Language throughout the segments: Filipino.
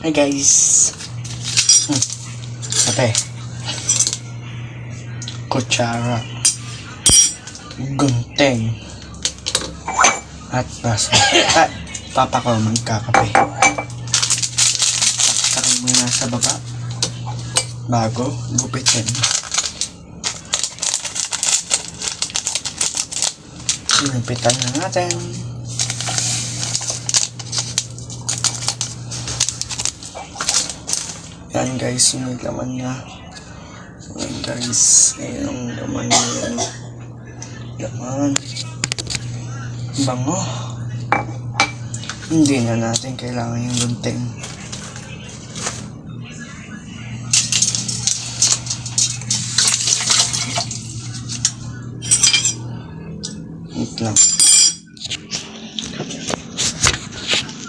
Hi guys. Ate. Kutsara. Gunting. At basa. Papa ko magkakape. Takay muna sa baba. Bago gupitin. Sinupitan na natin. Yan guys, yung laman niya. Yan guys, ayun ang laman niya. Laman. Bango. Hindi na natin kailangan yung gunting. Wait lang.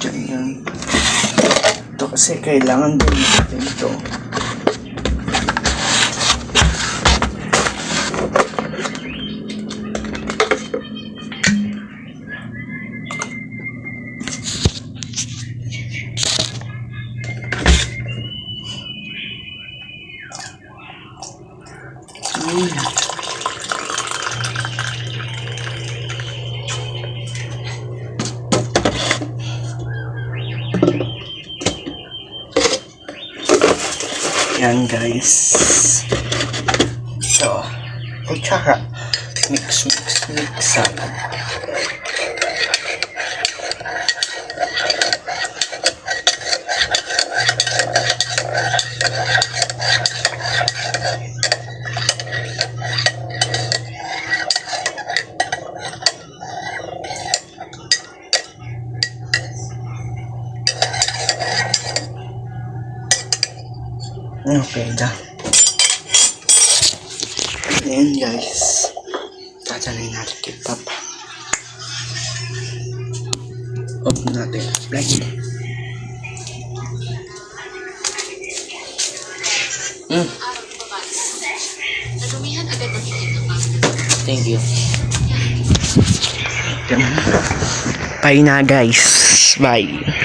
Diyan. Ito kasi kailangan din natin ito. Yan guys. So, kutsara. Mix. Okay na. Ayan guys. Tatanay natin kay Papa. Open natin. Black. Nadumihan agad ang itim ng pasta. Thank you. Bye na guys. Bye.